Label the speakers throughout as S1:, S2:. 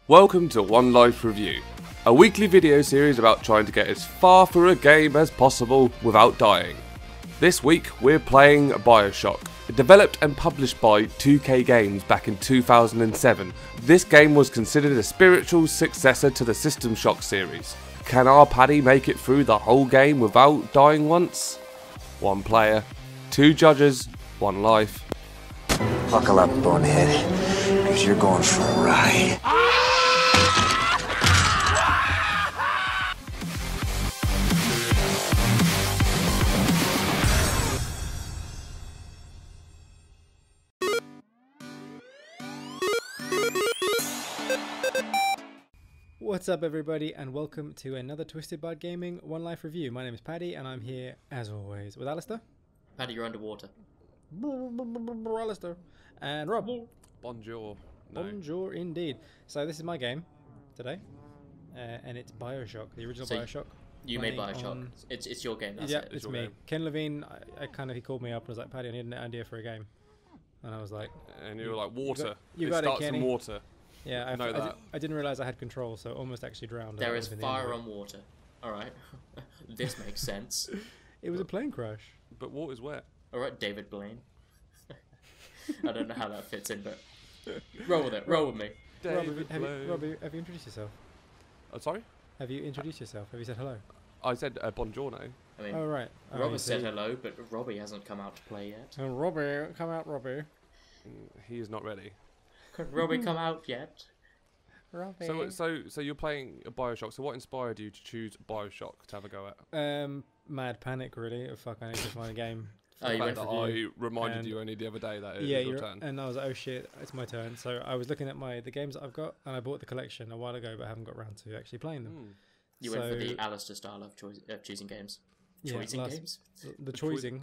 S1: Welcome to One Life Review, a weekly video series about trying to get as far through a game as possible without dying. This week we're playing Bioshock, developed and published by 2K Games back in 2007. This game was considered a spiritual successor to the System Shock series. Can our Paddy make it through the whole game without dying once? One player, two judges, one life.
S2: Buckle up, bonehead, because you're going for a ride.
S3: What's up everybody and welcome to another Twisted Bard Gaming One Life Review. My name is Paddy and I'm here as always with Alistair.
S4: Paddy, you're underwater.
S3: Alistair. And Rob.
S1: Bonjour. No.
S3: Bonjour indeed. So this is my game today and it's Bioshock, the original Bioshock.
S4: You made Bioshock. It's your game, that's it.
S3: It's me. Game. Ken Levine, he called me up and was like, Paddy, I need an idea for a game. And I was like...
S1: And you were like, water.
S3: You got
S1: it starts
S3: it,
S1: in water.
S3: Yeah, I didn't realise I had control, so almost actually drowned.
S4: There is fire on water. Alright. This makes sense.
S3: It was a plane crash.
S1: But water's wet.
S4: Alright, David Blaine. I don't know how that fits in, but roll with it. Roll with me.
S3: Rob, have you introduced yourself?
S1: Sorry?
S3: Have you introduced yourself? Have you said hello?
S1: I said buongiorno.
S4: I mean,
S3: oh, right.
S4: Robert said hello, but Robbie hasn't come out to play yet.
S3: Oh, Robbie, come out, Robbie.
S1: He is not ready.
S4: Could Robbie come out yet?
S3: Robbie.
S1: So you're playing a Bioshock. So what inspired you to choose Bioshock to have a go at?
S3: Mad panic, really. Oh, fuck, I need to find a game.
S4: Oh, you went
S1: for I reminded you only the other day that it was your turn.
S3: And I was like, oh shit, it's my turn. So I was looking at the games that I've got, and I bought the collection a while ago, but I haven't got around to actually playing them.
S4: You went for the Alistair style of choosing games. Choosing games.
S3: The choosing.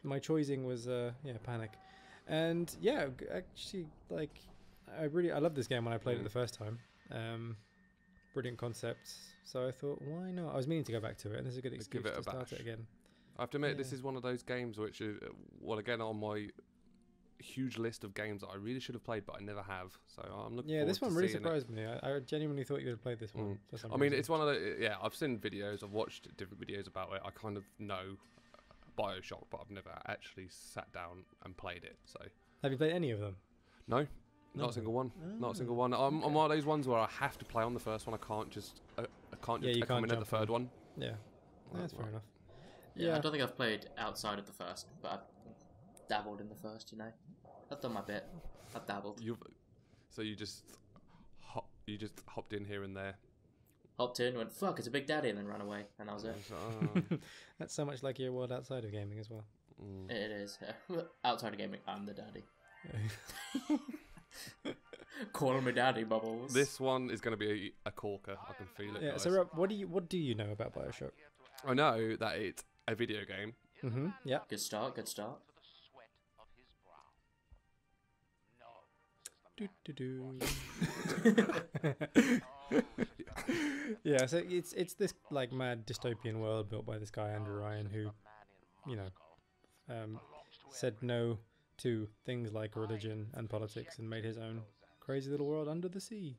S3: My choosing was panic, and yeah, actually like I loved this game when I played it the first time. Brilliant concept. So I thought, why not? I was meaning to go back to it, and this is a good excuse to start it again.
S1: I have to admit, this is one of those games which is, well, again, on my huge list of games that I really should have played, but I never have. So I'm looking.
S3: Yeah, this one really surprised me. I genuinely thought you would have played this one. For some reason.
S1: It's one of the. Yeah, I've seen videos. I've watched different videos about it. I kind of know Bioshock, but I've never actually sat down and played it. So.
S3: Have you played any of them?
S1: No. Not a single one. Oh. Not a single one. I'm one of those ones where I have to play on the first one. I can't just come in at the third one.
S3: Yeah, that's fair enough.
S4: Yeah, I don't think I've played outside of the first, but I've dabbled in the first. You know, I've done my bit. I've dabbled.
S1: So you just hopped in here and there.
S4: Hopped in, went fuck, it's a big daddy, and then ran away, and that was it.
S3: That's so much like your world outside of gaming as well.
S4: It is. Outside of gaming, I'm the daddy. Call me daddy, Bubbles.
S1: This one is going to be a corker. I can feel it.
S3: Yeah.
S1: Guys.
S3: So Rob, what do you know about Bioshock?
S1: I know that it's a video game.
S3: Yeah.
S4: Good start. Good start.
S3: Yeah. So it's this like mad dystopian world built by this guy Andrew Ryan, who, said no to things like religion and politics and made his own crazy little world under the sea.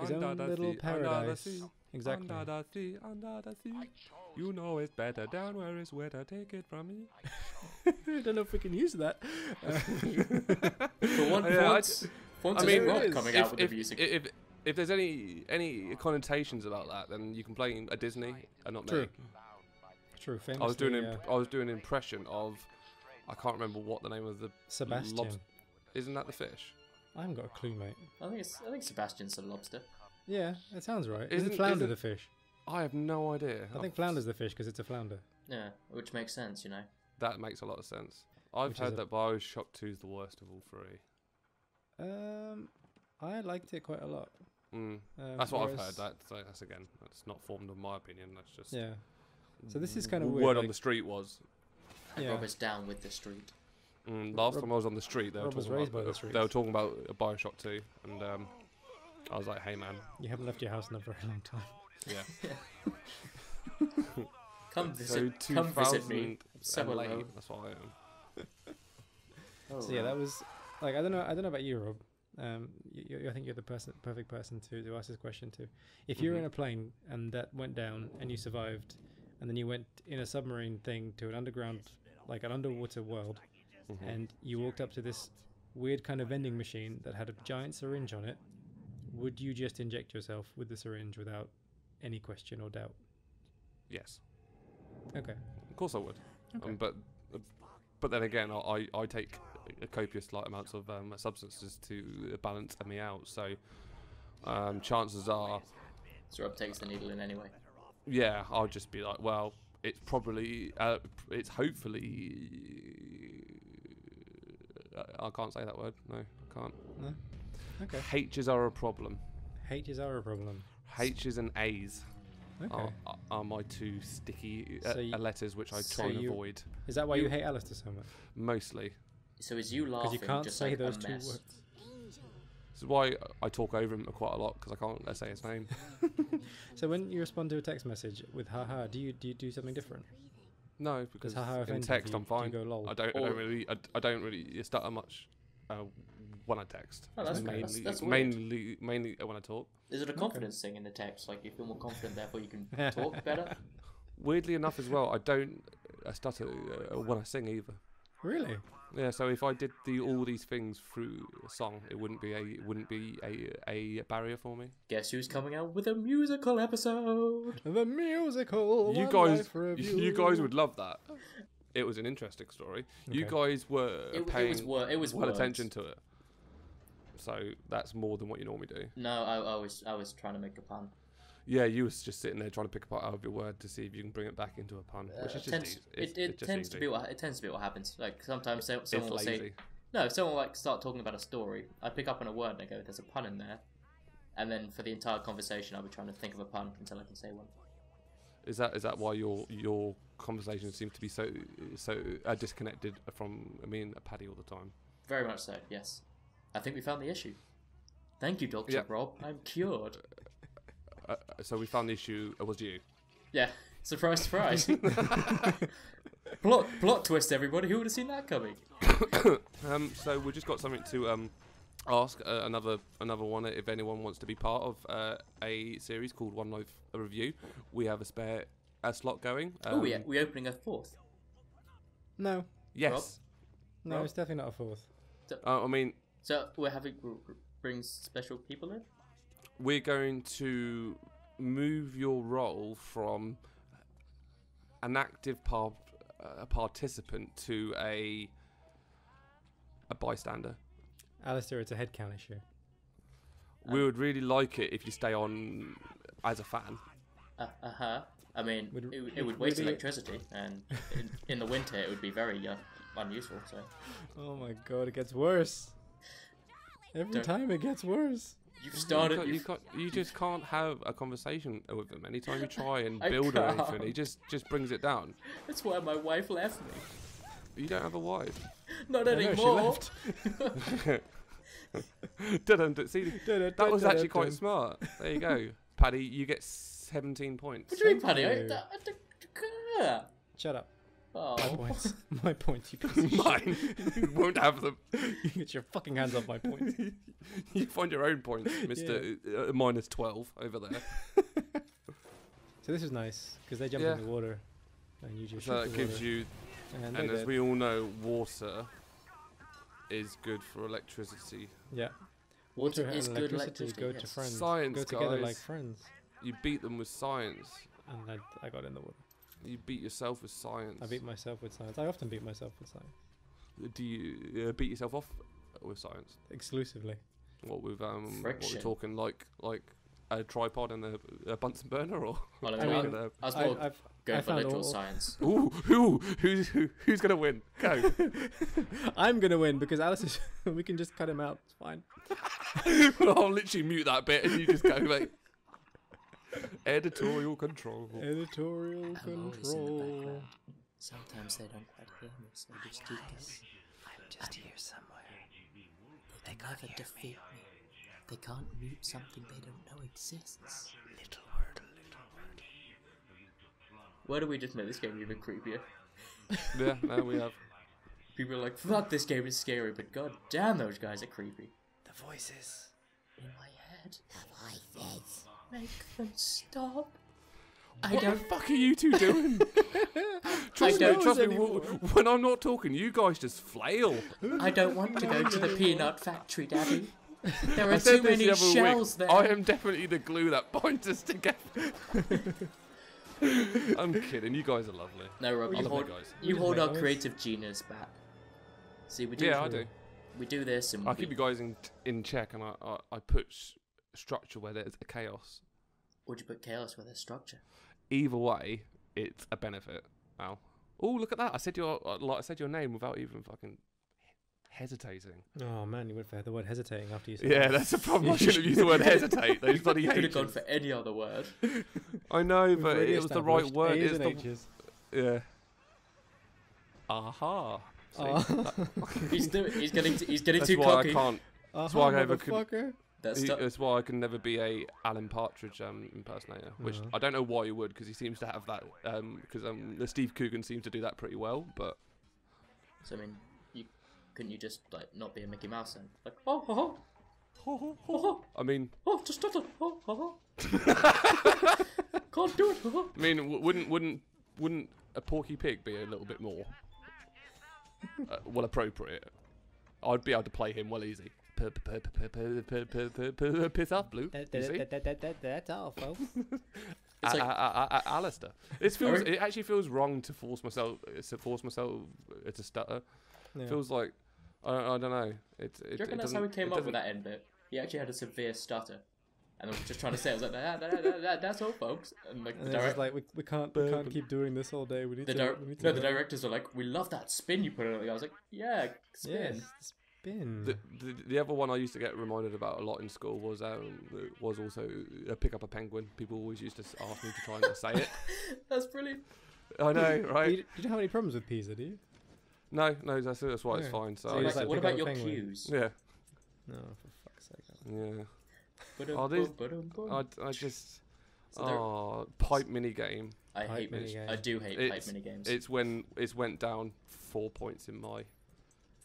S3: His own little paradise. Exactly.
S1: Under the sea. You know it's better down where it's wetter. Take it from me.
S3: I don't know if we can use that.
S4: For once, coming out with the music.
S1: If there's any connotations about that, then you can play a Disney and not me.
S3: True.
S1: I was doing an impression of. I can't remember what the name of the
S3: Sebastian.
S1: Isn't that the fish?
S3: I haven't got a clue, mate.
S4: I think Sebastian's a lobster.
S3: Yeah, that sounds right. Isn't flounder the fish?
S1: I have no idea.
S3: I think flounder's the fish because it's a flounder.
S4: Yeah, which makes sense, you know.
S1: That makes a lot of sense. I've heard that Bioshock 2 is the worst of all three.
S3: I liked it quite a lot.
S1: That's what I've heard. That's not formed of my opinion. That's just
S3: So this is kind of weird.
S1: Word on the street was.
S4: And Rob is down with the street.
S1: Last time I was on the street, they were talking about Bioshock 2, and I was like, "Hey, man,
S3: you haven't left your house in a very long time."
S4: Yeah. Come visit me. So late.
S1: That's what I am.
S3: So yeah, that was like I don't know about you, Rob, I think you're the perfect person to ask this question to. If you're in a plane and that went down and you survived, and then you went in a submarine thing to an underground, like an underwater world, and you walked up to this weird kind of vending machine that had a giant syringe on it, would you just inject yourself with the syringe without any question or doubt?
S1: Yes.
S3: Okay.
S1: Of course I would.
S3: Okay.
S1: But then again, I take copious amounts of substances to balance me out. So chances are,
S4: Rob takes the needle in anyway.
S1: yeah, I'll just be like, well, it's probably, it's hopefully. I can't say that word. No, I can't.
S3: No. Okay.
S1: H's are a problem.
S3: H's are a problem.
S1: H's and A's
S3: Okay.
S1: are my two sticky
S3: So
S1: letters which I
S3: so
S1: try and
S3: you-
S1: avoid.
S3: Is that why you hate Alistair so much?
S1: Mostly.
S4: So is you laughing
S3: Because you can't
S4: just
S3: say
S4: like
S3: those
S4: a
S3: two
S4: mess?
S3: words.
S1: This is why I talk over him quite a lot, because I can't say his name.
S3: So when you respond to a text message with haha, do you do something different?
S1: No, because
S3: haha
S1: in
S3: offend you?
S1: text
S3: Do
S1: I'm
S3: you
S1: fine.
S3: go lol?
S1: I don't really stutter much when I text.
S4: Oh, that's
S1: It's
S4: good. That's weird.
S1: mainly when I talk.
S4: Is it a confidence thing in the text? Like you feel more confident, therefore you can talk better?
S1: Weirdly enough, as well, I don't stutter when I sing either.
S3: Really?
S1: Yeah, so if I did all these things through a song, it wouldn't be a barrier for me.
S4: Guess who's coming out with a musical episode?
S3: The musical.
S1: You guys would love that. It was an interesting story. You
S3: Okay.
S1: guys were paying
S4: It was
S1: well
S4: words.
S1: attention to it. So that's more than what you normally do.
S4: No, I was trying to make a pun.
S1: Yeah, you was just sitting there trying to pick apart out of your word to see if you can bring it back into a pun, which is just
S4: Tends-
S1: easy.
S4: it
S1: just
S4: tends
S1: easy.
S4: to be what happens. Like sometimes
S1: It's
S4: someone will say,
S1: lazy.
S4: no, if someone will like start talking about a story, I pick up on a word and I go, "There's a pun in there," and then for the entire conversation, I'll be trying to think of a pun until I can say one.
S1: Is that why your conversation seems to be so disconnected from me and Paddy all the time?
S4: Very much so. Yes, I think we found the issue. Thank you, Doctor
S1: Yeah.
S4: Rob. I'm cured.
S1: So we found the issue. It was you.
S4: Yeah, surprise, surprise. plot twist, everybody. Who would have seen that coming?
S1: So we just got something to ask another one. If anyone wants to be part of a series called One Life Review, we have a spare slot going.
S4: We opening a fourth.
S3: No.
S1: Yes.
S3: No,
S4: Rob?
S3: it's definitely not a fourth.
S1: I mean,
S4: So we're having brings special people in.
S1: we're going to move your role from an active participant to a bystander.
S3: Alistair, it's a headcount issue.
S1: We would really like it if you stay on as a fan.
S4: I mean, it would waste electricity, and in the winter it would be very unuseful. So
S3: Oh my god, it gets worse. Every
S4: Don't-
S3: time it gets worse.
S4: you've started.
S1: You just can't have a conversation with him. Anytime you try and
S4: I
S1: build or
S4: can't.
S1: anything, he just brings it down.
S4: That's why my wife left me.
S1: You don't have a wife.
S4: Not
S3: I know, she
S4: anymore.
S3: left.
S1: See, that was actually quite smart. There you go, Paddy. You get 17 points.
S4: What do you mean,
S3: Thank
S4: Paddy?
S3: you. Shut up.
S4: Oh.
S3: My points. My points. You piece of shit.
S1: Mine. You won't have them.
S3: You get your fucking hands off my points.
S1: You find your own points, Mr. Minus 12 over there.
S3: So this is nice because they jump
S1: Yeah.
S3: in the water, and you just
S1: So
S3: shoot
S1: that
S3: the
S1: gives
S3: water,
S1: you,
S3: and
S1: and
S3: they're
S1: as
S3: dead.
S1: we all know, water is good for electricity.
S3: Yeah.
S4: Water
S3: and
S4: is good
S3: electricity
S4: electricity.
S3: go
S4: yes.
S3: to friends.
S1: Science,
S3: go together
S1: guys.
S3: like friends.
S1: You beat them with science.
S3: And I got in the water.
S1: You beat yourself with science.
S3: I beat myself with science. I often beat myself with science.
S1: Do you beat yourself off with science?
S3: Exclusively.
S1: What with what
S4: Friction.
S1: we're talking like a tripod and a Bunsen burner, or
S4: Well,
S3: I mean,
S4: I was more
S3: I've
S4: going
S3: I
S4: for
S3: found
S4: literal
S3: all-
S4: science.
S1: who's gonna win? Go.
S3: I'm gonna win because Alice is. We can just cut him out. It's fine.
S1: I'll literally mute that bit and you just go, mate. Editorial control.
S3: Editorial
S4: I'm always in the
S3: control.
S4: background. Sometimes they don't quite hear me, so I just keep
S2: I'm just here somewhere.
S4: They can never defeat me. They can't mute something they don't know exists.
S2: Little word, little word.
S4: Why do we just make this game even creepier?
S1: Yeah, no, we have.
S4: People are like, fuck, this game is scary, but god damn, those guys are creepy.
S2: The
S3: The voices.
S4: In my head. Make them stop.
S1: What the fuck are you two doing? Trust me, when I'm not talking, you guys just flail.
S4: I don't want to go to the peanut factory, Daddy. There
S1: I
S4: are
S1: said
S4: too
S1: this the
S4: many
S1: other
S4: shells
S1: week.
S4: there.
S1: I am definitely the glue that binds us together. I'm kidding. You guys are lovely.
S4: No, Rob,
S1: I
S4: you
S1: love
S4: hold,
S1: you guys.
S4: you
S3: We
S4: hold
S3: just
S4: our
S3: make
S4: creative genius back. See, we do.
S1: Yeah, I do.
S4: We do this, and
S1: I keep you guys in check, and I put structure where there's a chaos.
S4: Would you put chaos with a structure?
S1: Either way, it's a benefit. Al. Oh, look at that! I said your name without even fucking hesitating.
S3: Oh man, you went for the word hesitating after you said
S1: Yeah, that's the problem. I should have used the word hesitate. Those bloody
S4: Could have
S1: H's.
S4: gone for any other word.
S1: I know,
S3: We've
S1: but
S3: already
S1: it was the right
S3: established
S1: word.
S3: A's
S1: It's
S3: and
S1: the
S3: H's.
S1: yeah. Aha. See?
S4: He's getting
S1: That's
S4: too
S1: why
S4: cocky.
S1: I can't. That's why I never could.
S3: motherfucker.
S1: That's why I can never be a Alan Partridge impersonator, which I don't know why you would, because he seems to have that. Because the Steve Coogan seems to do that pretty well, but.
S4: So I mean, couldn't you just like not be a Mickey Mouse then? Like ho ho ho, ho ho,
S1: I mean,
S4: just stop it, ho ho ho. Can't do it. Ho, ho.
S1: I mean, wouldn't a Porky Pig be a little bit more well appropriate? I'd be able to play him well easy. Piss off, Blue. You see?
S3: That's all, folks.
S4: It's like,
S1: Alistair. It actually feels wrong to force myself to stutter.
S3: Yeah.
S1: Feels like I don't know.
S4: do you reckon that's how he came up with that end bit? He actually had a severe stutter, and I was just trying to say, I was like, that's all, folks. And like,
S3: And it's just like we can't keep doing this all day. We need to.
S4: the directors were like, we love that spin you put on it. I was like, yeah, spin.
S3: Yes, spin.
S1: The other one I used to get reminded about a lot in school was also pick up a penguin. People always used to ask me to try and say it.
S4: That's brilliant.
S1: I know, right?
S3: You don't have any problems with Pisa, do you?
S1: No, that's why it's
S3: Yeah.
S1: fine. So
S3: So
S1: I
S3: you
S1: used
S3: like
S1: to-
S4: What
S3: pick
S4: about
S3: up a
S4: your
S3: penguin.
S4: cues?
S1: yeah,
S3: No, for fuck's sake.
S1: yeah. Oh, these- I just
S4: So there-
S1: pipe mini game.
S4: I hate
S3: Pipe
S4: mini.
S3: minigame.
S4: I do hate pipe mini games.
S1: It's when it's went down 4 points in my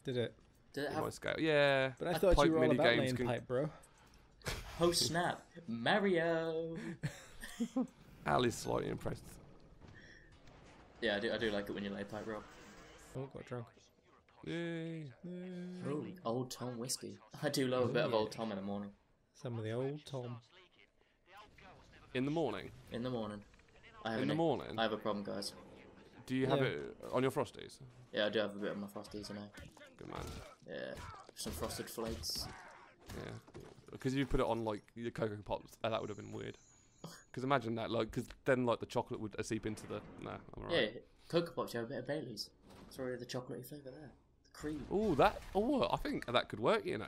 S3: Did it?
S4: Did it
S1: my
S4: have
S1: scale. Yeah,
S3: But I thought
S1: pipe
S3: you were all about
S1: minigames
S3: laying
S1: can-
S3: pipe, bro.
S4: post snap Mario?
S1: Al is slightly impressed.
S4: Yeah, I do like it when you lay pipe, Rob.
S3: Oh, got drunk.
S1: Yay.
S4: Oh, Old Tom whiskey. I do love a bit of Old Tom in the morning.
S3: Some of the old Tom.
S1: In the morning.
S4: In the morning. I have
S1: In the morning.
S4: I have a problem, guys.
S1: Do you have
S3: Yeah.
S1: it on your Frosties?
S4: Yeah, I do have a bit of my Frosties, you know.
S1: Good man.
S4: Yeah, some frosted flakes.
S1: Yeah. Because you put it on like your Cocoa Pops, that would have been weird. Because imagine that, like, because then like the chocolate would seep into the. Nah, I'm alright.
S4: Yeah, Cocoa Pops, you have a bit of Bailey's. It's already the chocolatey flavour there. The cream.
S1: I think that could work. You know.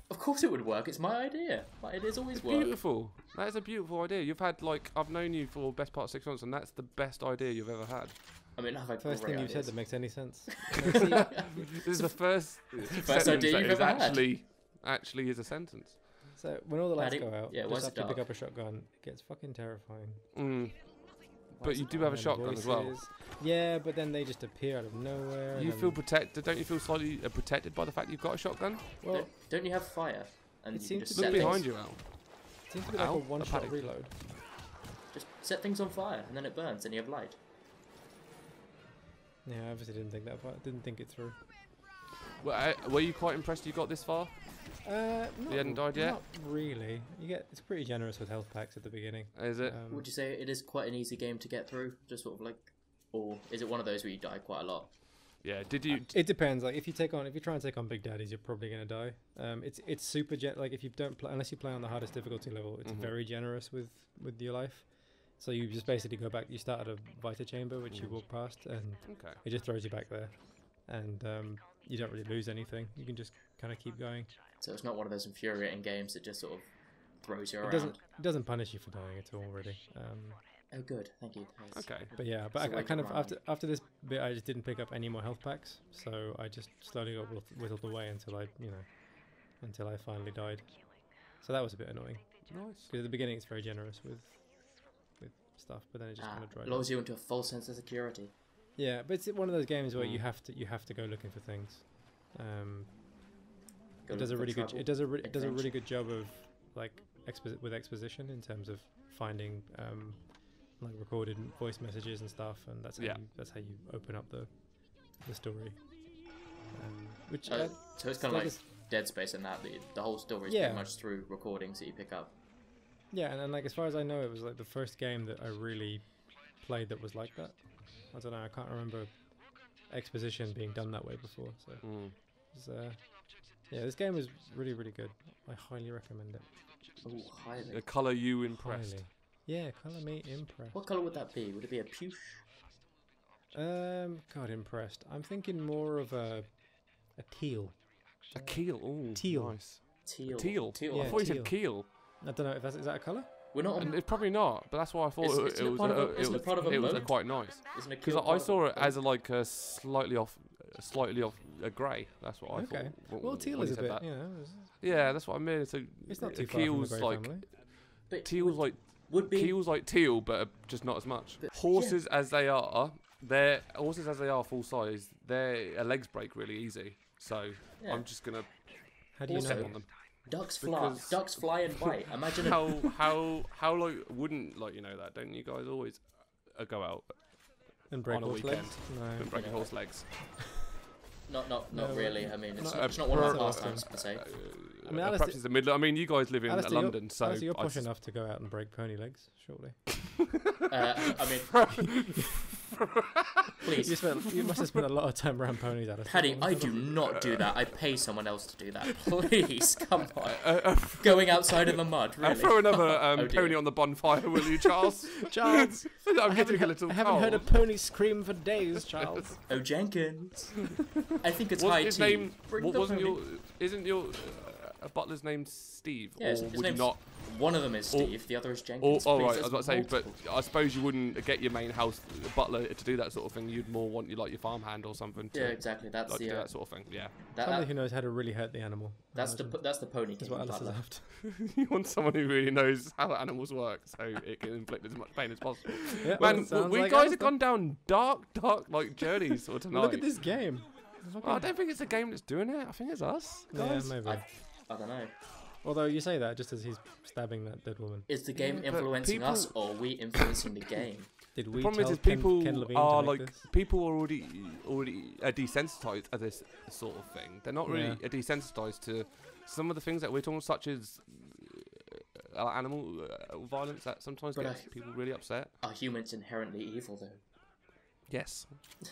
S4: Of course it would work. It's my idea. My ideas always work.
S1: Beautiful. That is a beautiful idea. You've had like I've known you for the best part of 6 months, and that's the best idea you've ever had.
S4: I mean, I've had
S3: First
S4: great
S3: thing you've said
S4: ideas.
S3: that makes any sense.
S1: This is the first sentence
S4: idea
S1: that
S4: you've
S1: is
S4: ever had.
S1: actually is a sentence.
S3: So when all the lights
S4: Paddy,
S3: go out,
S4: yeah, why is
S3: just
S4: it
S3: have to pick
S4: dark?
S3: up a shotgun. It gets fucking terrifying.
S1: But you do have a
S3: And
S1: shotgun as well.
S3: voices. Yeah, but then they just appear out of nowhere.
S1: You
S3: and
S1: feel protected? Don't you feel slightly protected by the fact you've got a shotgun?
S3: well.
S4: Don't you have fire? And
S3: It
S4: you can
S3: seems
S4: just
S3: to
S1: Look
S3: be
S4: set
S1: behind
S4: things,
S1: you, Al.
S3: It seems to be like
S1: Ow,
S3: a
S1: a
S3: one-shot
S1: paddock.
S3: reload.
S4: Just set things on fire, and then it burns, and you have light.
S3: Yeah, I obviously didn't think that far. Didn't think it through.
S1: Were you quite impressed you got this far?
S3: Not,
S1: You hadn't died yet?
S3: Not really. It's pretty generous with health packs at the beginning.
S1: Is it?
S4: Would you say it is quite an easy game to get through? Just sort of like, or is it one of those where you die quite a lot?
S1: Yeah. Did you?
S3: It depends. Like if you try and take on big daddies, you're probably gonna die. It's super like if you don't play unless you play on the hardest difficulty level, it's very generous with your life. So you just basically go back. You start at a Vita chamber, which you walk past, and
S1: Okay.
S3: it just throws you back there, and you don't really lose anything. You can just kind of keep going.
S4: So it's not one of those infuriating games that just sort of throws you around.
S3: It doesn't punish you for dying at all, really.
S4: Oh, good. Thank you. That's-
S1: Okay.
S3: But yeah,
S4: It's
S3: but
S4: a way
S3: I
S4: to
S3: kind of
S4: run.
S3: after this bit, I just didn't pick up any more health packs, so I just slowly got whittled away until I finally died. So that was a bit annoying
S1: Nice.
S3: because at the beginning it's very generous with stuff, but then it just kind of dried up.
S4: lulls you into a false sense of security.
S3: Yeah, but it's one of those games where you have to go looking for things. It does a really good. It does a really good job of like with exposition in terms of finding like recorded voice messages and stuff, and that's how you open up the story. Which
S4: so it's kind of like Dead Space in that the whole story is pretty much through recordings that you pick up.
S3: Yeah, and like as far as I know, it was like the first game that I really played that was like that. I don't know. I can't remember exposition being done that way before. So, yeah, this game was really, really good. I highly recommend it.
S4: Oh, highly.
S1: The colour you impressed.
S3: Highly. Yeah, colour me impressed.
S4: What colour would that be? Would it be a puce?
S3: God, impressed. I'm thinking more of a teal.
S1: A keel. Oh,
S3: teal.
S1: Nice.
S4: Teal.
S1: Teal.
S3: Yeah,
S1: I thought you
S3: teal.
S1: said keel.
S3: I don't know if is that a colour.
S4: We're not.
S1: And it's probably not, but that's why I thought it was quite nice.
S4: Because
S1: I saw it as a slightly off a grey. That's what I thought.
S3: Well, teal is a bit.
S1: Yeah, that's what I mean. So
S3: it's not too far from the grey family.
S1: Teal's like teal, but just not as much. Horses as they are full size. Their legs break really easy. So I'm just gonna.
S3: How do you know
S1: on them?
S4: Ducks fly in white. Imagine
S1: how like wouldn't like you know that, don't you guys always go out
S3: and break
S1: on a
S3: horse
S1: weekend
S3: legs? No.
S1: and break horse legs?
S4: Not really. I mean, it's not one of our pastimes per se.
S3: I mean,
S1: perhaps it's the middle. I mean, you guys live in London, so
S3: Alistair, you're posh enough to go out and break pony legs, surely.
S4: I mean, please.
S3: You must have spent a lot of time around ponies, Alistair.
S4: Paddy, I do not do that. I pay someone else to do that. Please, come on. Going outside in the mud, really.
S1: Throw another pony on the bonfire, will you, Charles?
S3: Charles,
S1: I'm getting a little
S3: I haven't heard a pony scream for days, Charles.
S4: Oh, Jenkins. I think it's high tea.
S1: Isn't your butler's name Steve?
S4: Yeah,
S1: or would you not?
S4: One of them is Steve, the other is Jenkins.
S1: Right, I was about to say, but I suppose you wouldn't get your main house butler to do that sort of thing. You'd more want your farmhand or something.
S4: Yeah, exactly. That's
S1: do that sort of thing. Yeah.
S3: Somebody who knows how to really hurt the animal.
S4: That's the pony.
S3: That's what Alistair's after.
S1: You want someone who really knows how animals work, so it can inflict as much pain as possible.
S3: Yeah,
S1: Man, we guys have gone down dark like journeys sort of tonight.
S3: Look at this game.
S1: I don't think it's the game that's doing it. I think it's us, guys.
S3: Yeah, maybe.
S4: I don't know.
S3: Although you say that just as he's stabbing that dead woman.
S4: Is the game influencing us, or are we influencing the game?
S3: Did we
S1: the problem
S3: tell
S1: is people
S3: Ken Levine
S1: are
S3: to make this?
S1: people are already desensitized to this sort of thing. They're not really desensitized to some of the things that we're talking, such as animal violence that sometimes gets people really upset.
S4: Are humans inherently evil, though?
S1: Yes.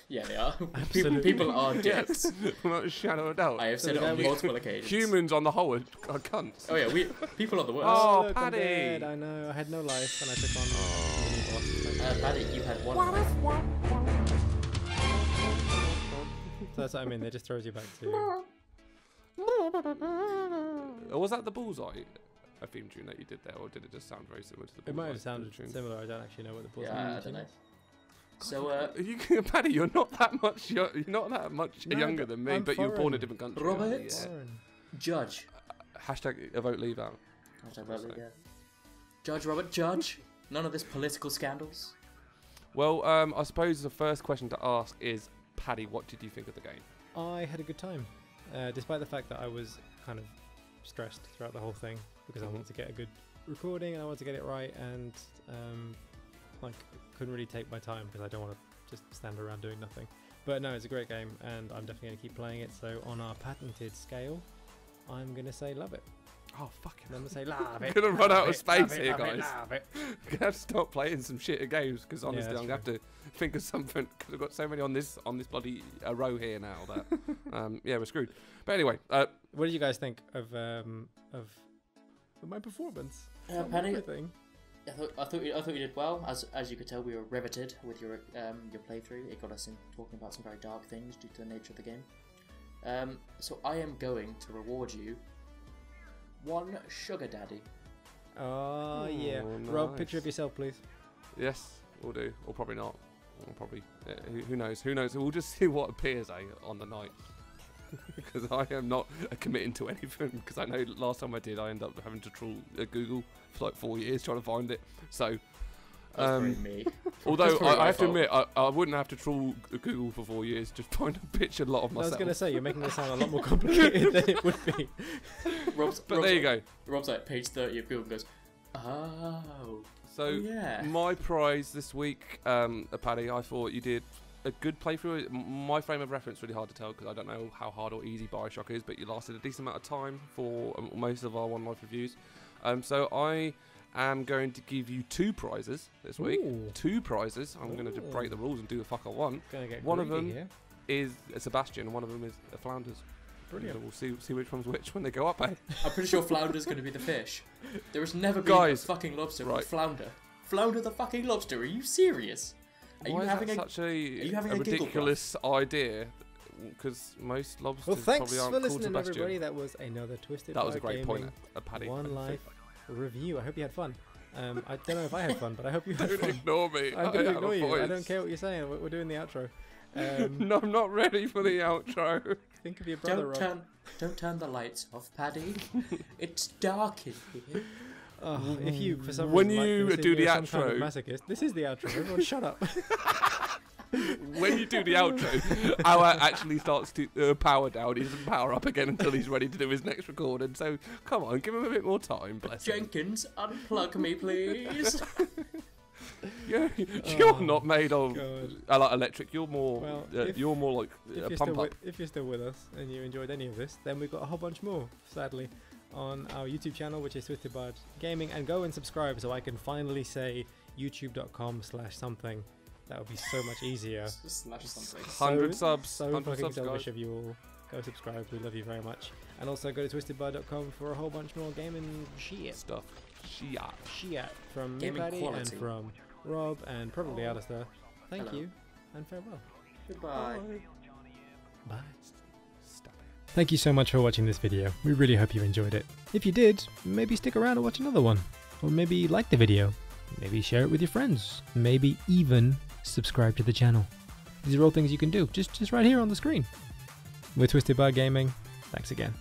S4: Yeah, they are. People are dicks.
S1: Without a shadow of a doubt.
S4: I have said it on multiple occasions.
S1: Humans on the whole are cunts.
S4: Oh yeah, people are the worst.
S1: Oh,
S3: look,
S1: Paddy!
S3: I'm dead. I know. I had no life and I took on mini boss.
S4: Paddy, you had one life.
S3: So that's what I mean. They just throws you back to.
S1: Was that the bullseye? A theme tune that you did there, or did it just sound very similar to the bullseye?
S3: It might have sounded
S1: tune?
S3: similar. I don't actually know what the bullseye.
S4: Yeah, I don't know. So,
S1: Paddy, you're not that much. You're not that much younger than me, but you were born in a different country.
S4: Robert,
S1: yeah.
S4: Judge.
S1: Hashtag vote leave out.
S4: Hashtag vote leave out. Judge Robert, Judge. None of this political scandals.
S1: Well, I suppose the first question to ask is, Paddy, what did you think of the game?
S3: I had a good time, despite the fact that I was kind of stressed throughout the whole thing because I wanted to get a good recording and I wanted to get it right, and couldn't really take my time because I don't want to just stand around doing nothing. But no, it's a great game and I'm definitely going to keep playing it. So on our patented scale, I'm going to say love it.
S1: Oh, fuck it.
S3: I'm going to say love it.
S1: I'm going to run out of space here,
S3: love
S1: guys.
S3: Love it.
S1: I'm going to have to stop playing some shitter games because honestly, I'm going to have to think of something because I've got so many on this bloody row here now that, yeah, we're screwed. But anyway.
S3: What did you guys think of my performance?
S4: Paddy,
S3: Everything.
S4: I thought you did well. As you could tell, we were riveted with your playthrough. It got us in talking about some very dark things due to the nature of the game. So I am going to reward you one sugar daddy.
S3: Oh yeah,
S1: nice.
S3: Rob, picture of yourself, please.
S1: Yes, we'll do, or probably not. Or probably, who knows? Who knows? We'll just see what appears on the night. Because I am not committing to anything. Because I know last time I did, I ended up having to trawl Google for like 4 years trying to find it. So,
S4: That's very me.
S1: Although
S4: probably my
S1: I have to
S4: fault.
S1: admit, I wouldn't have to troll Google for 4 years just trying to pitch a lot of
S3: I was
S1: myself.
S3: going to say, you're making this sound a lot more complicated than it would be.
S4: Rob's,
S1: But there you go.
S4: Rob's like page 30 of Google and goes, oh.
S1: So
S4: yeah.
S1: my prize this week, Paddy, I thought you did a good playthrough. My frame of reference is really hard to tell because I don't know how hard or easy Bioshock is, but you lasted a decent amount of time for most of our One Life reviews. So I am going to give you 2 prizes this week.
S3: Ooh.
S1: 2 prizes. I'm going to break the rules and do the fuck I want.
S3: Gonna get
S1: One of
S3: greedy
S1: them
S3: here.
S1: is a Sebastian, and one of them is a Flounders.
S3: Brilliant.
S1: So we'll see which one's which when they go up, eh?
S4: I'm pretty sure Flounder's going to be the fish. There has never been
S1: Guys,
S4: a fucking lobster called
S1: right.
S4: Flounder. Flounder the fucking lobster, are you serious? Are
S1: Why
S4: you
S1: is
S4: having
S1: that
S4: a...
S1: such a
S4: having a giggle
S1: ridiculous idea? Because most lobsters
S3: Well, thanks
S1: probably aren't
S3: for
S1: called
S3: listening,
S1: Sebastian.
S3: everybody. That was another Twisted
S1: That was a
S3: Bar
S1: great point,
S3: Gaming
S1: Paddy.
S3: One Life review. I hope you had fun. I don't know if I had fun, but I hope you had
S1: Don't
S3: fun.
S1: ignore me.
S3: I'm
S1: I
S3: going to
S1: have
S3: ignore
S1: a
S3: you. I
S1: voice.
S3: don't care what you're saying. We're doing the outro.
S1: No, I'm not ready for the outro.
S3: Think of your brother, Rob.
S4: Don't turn the lights off, Paddy. It's dark in here.
S3: Oh, if you, for some
S1: When
S3: reason,
S1: you
S3: like this,
S1: do
S3: if
S1: the
S3: you're some kind of
S1: outro-
S3: masochist, this is the outro. Everyone, shut up.
S1: When you do the outro, Our actually starts to power down. He doesn't power up again until he's ready to do his next recording. So come on, give him a bit more time. Bless him.
S4: Jenkins, unplug me, please.
S1: You're not made of
S3: God.
S1: like electric. You're more.
S3: Well,
S1: you're more like
S3: If
S1: a
S3: you're,
S1: pump
S3: still
S1: up.
S3: if you're still with us and you enjoyed any of this, then we've got a whole bunch more, sadly, on our YouTube channel, which is Twisted Bard Gaming. And go and subscribe so I can finally say youtube.com/something. That would be so much easier.
S4: Slash something.
S1: 100 subs.
S3: So
S1: 100
S3: fucking
S1: subs,
S3: selfish
S1: guys.
S3: of you all. Go subscribe. We love you very much. And also go to twistedbard.com for a whole bunch more gaming shit.
S1: Stuff. Shia.
S3: Shit from me,
S4: Gaming
S3: Paddy,
S4: quality.
S3: and from Rob, and probably Alistair. Thank
S4: Hello.
S3: you, and farewell.
S4: Goodbye.
S3: Bye.
S1: Stop it.
S3: Thank you so much for watching this video. We really hope you enjoyed it. If you did, maybe stick around and watch another one. Or maybe like the video. Maybe share it with your friends. Maybe even subscribe to the channel. These are all things you can do, just right here on the screen. We're Twisted Bard Gaming. Thanks again.